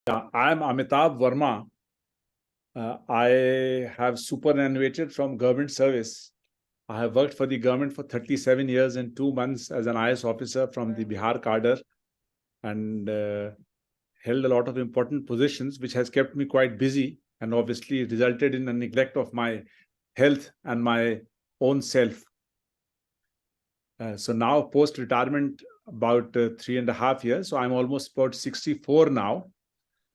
Yeah, I'm Amitabh Verma. I have superannuated from government service. I have worked for the government for 37 years and 2 months as an IS officer from the Bihar cadre and held a lot of important positions, which has kept me quite busy and obviously resulted in a neglect of my health and my own self. So now, post retirement, about 3.5 years. So I'm almost about 64 now,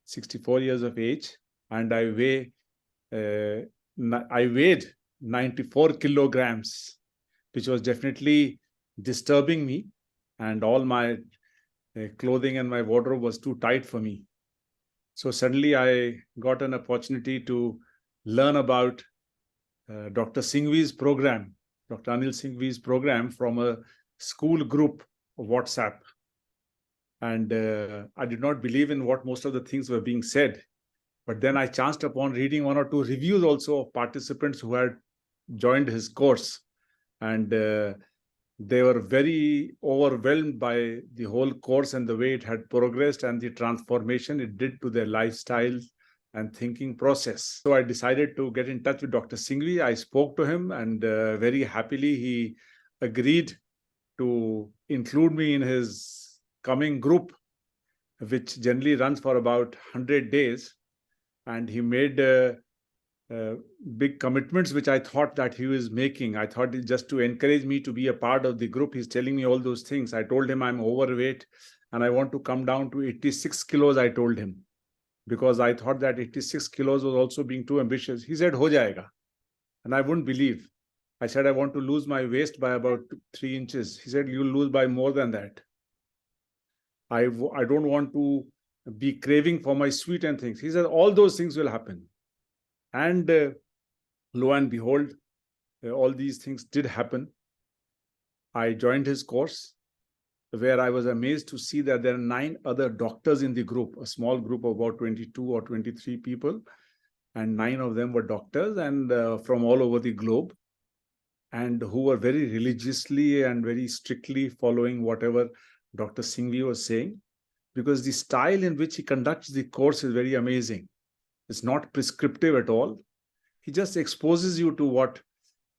64 years of age, and uh, I weighed 94 kilograms, which was definitely disturbing me, and all my clothing and my wardrobe was too tight for me. So suddenly I got an opportunity to learn about Dr. Singhvi's program, Dr. Anil Singhvi's program from a school group of WhatsApp. And I did not believe in what most of the things were being said. But then I chanced upon reading one or two reviews also of participants who had joined his course. And they were very overwhelmed by the whole course and the way it had progressed and the transformation it did to their lifestyles and thinking process. So I decided to get in touch with Dr. Singhvi. I spoke to him, and very happily he agreed to include me in his coming group, which generally runs for about 100 days. And he made big commitments, which I thought that he was making. I thought just to encourage me to be a part of the group. He's telling me all those things. I told him I'm overweight and I want to come down to 86 kilos, I told him, because I thought that 86 kilos was also being too ambitious. He said, ho jayega. And I wouldn't believe. I said, I want to lose my waist by about 3 inches. He said, you'll lose by more than that. I don't want to be craving for my sweet and things. He said, all those things will happen. And lo and behold, all these things did happen. I joined his course, where I was amazed to see that there are 9 other doctors in the group, a small group of about 22 or 23 people, and 9 of them were doctors and from all over the globe, and who were very religiously and very strictly following whatever Dr. Singhvi was saying, because the style in which he conducts the course is very amazing. It's not prescriptive at all. He just exposes you to what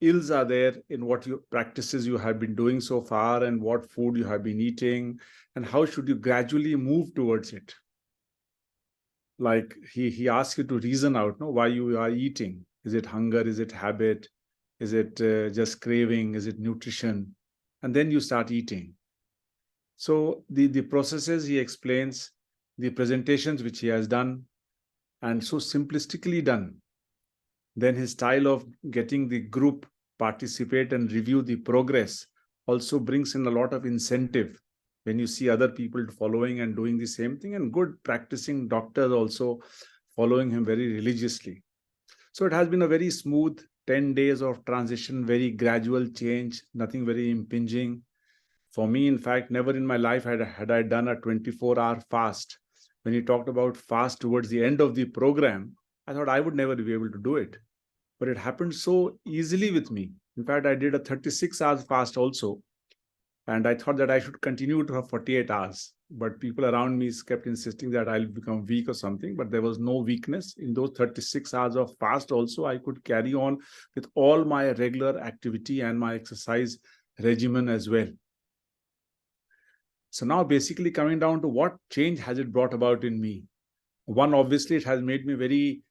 ills are there in what practices you have been doing so far, and what food you have been eating, and how should you gradually move towards it. Like he asks you to reason out, no, why you are eating. Is it hunger? Is it habit? Is it just craving? Is it nutrition? And then you start eating. So the processes he explains, the presentations which he has done, and so simplistically done. Then his style of getting the group participate and review the progress also brings in a lot of incentive when you see other people following and doing the same thing, and good practicing doctors also following him very religiously. So it has been a very smooth 10 days of transition, very gradual change, nothing very impinging. For me, in fact, never in my life had I done a 24-hour fast. When he talked about fast towards the end of the program, I thought I would never be able to do it. But it happened so easily with me. In fact, I did a 36 hours fast also. And I thought that I should continue to have 48 hours. But people around me kept insisting that I'll become weak or something. But there was no weakness. In those 36 hours of fast also, I could carry on with all my regular activity and my exercise regimen as well. So now basically coming down to what change has it brought about in me? One, obviously, it has made me very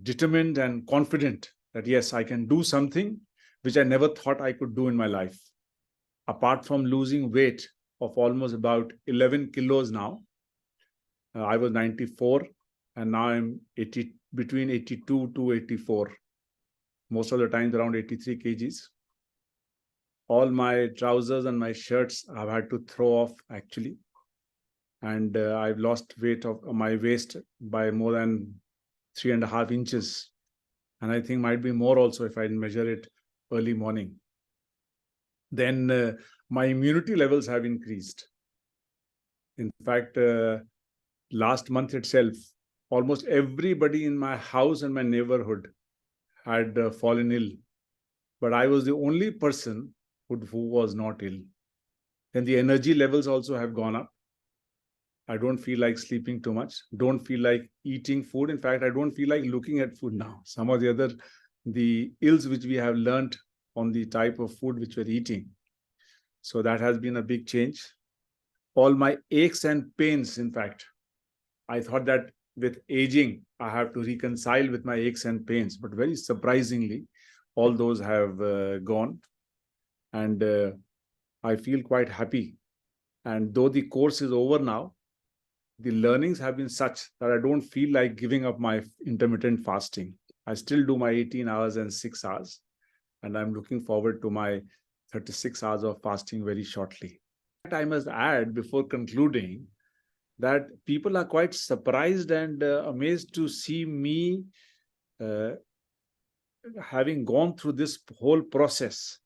determined and confident that yes, I can do something which I never thought I could do in my life. Apart from losing weight of almost about 11 kilos now, I was 94 and now I'm between 82 to 84. Most of the times around 83 kgs. All my trousers and my shirts I've had to throw off actually. And I've lost weight of my waist by more than 3.5 inches. And I think might be more also if I measure it early morning. Then my immunity levels have increased. In fact, last month itself, almost everybody in my house and my neighborhood had fallen ill. But I was the only person who was not ill. Then the energy levels also have gone up. I don't feel like sleeping too much. Don't feel like eating food. In fact, I don't feel like looking at food now. Some of the ills which we have learned on the type of food which we're eating. So that has been a big change. All my aches and pains, in fact, I thought that with aging, I have to reconcile with my aches and pains. But very surprisingly, all those have gone. And I feel quite happy. And though the course is over now, the learnings have been such that I don't feel like giving up my intermittent fasting. I still do my 18 hours and 6 hours, and I'm looking forward to my 36 hours of fasting very shortly. I must add before concluding that people are quite surprised and amazed to see me uh, having gone through this whole process.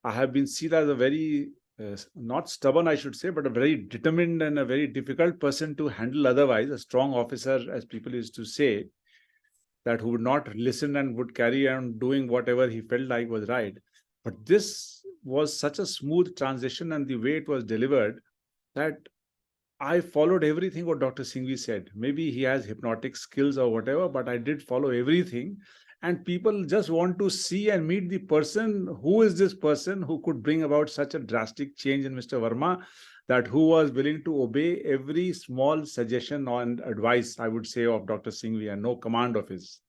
I have been seen as a very not stubborn, I should say, but a very determined and a very difficult person to handle otherwise, a strong officer, as people used to say, that who would not listen and would carry on doing whatever he felt like was right. But this was such a smooth transition, and the way it was delivered, that I followed everything what Dr. Singhvi said. Maybe he has hypnotic skills or whatever, but I did follow everything. And people just want to see and meet the person. Who is this person who could bring about such a drastic change in Mr. Verma, that who was willing to obey every small suggestion and advice, I would say, of Dr. Singhvi, and no command of his.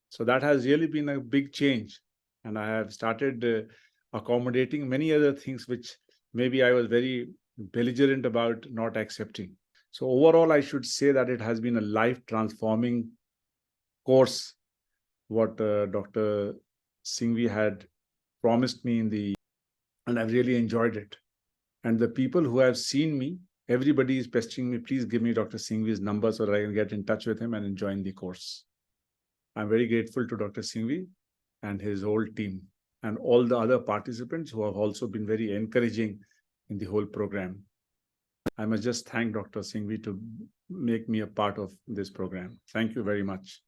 So that has really been a big change. And I have started accommodating many other things which maybe I was very belligerent about not accepting. So overall, I should say that it has been a life transforming course, what Dr. Singhvi had promised me and I've really enjoyed it. And the people who have seen me, everybody is pestering me, please give me Dr. Singhvi's number so that I can get in touch with him and join the course. I'm very grateful to Dr. Singhvi and his whole team and all the other participants who have also been very encouraging in the whole program. I must just thank Dr. Singhvi to make me a part of this program. Thank you very much.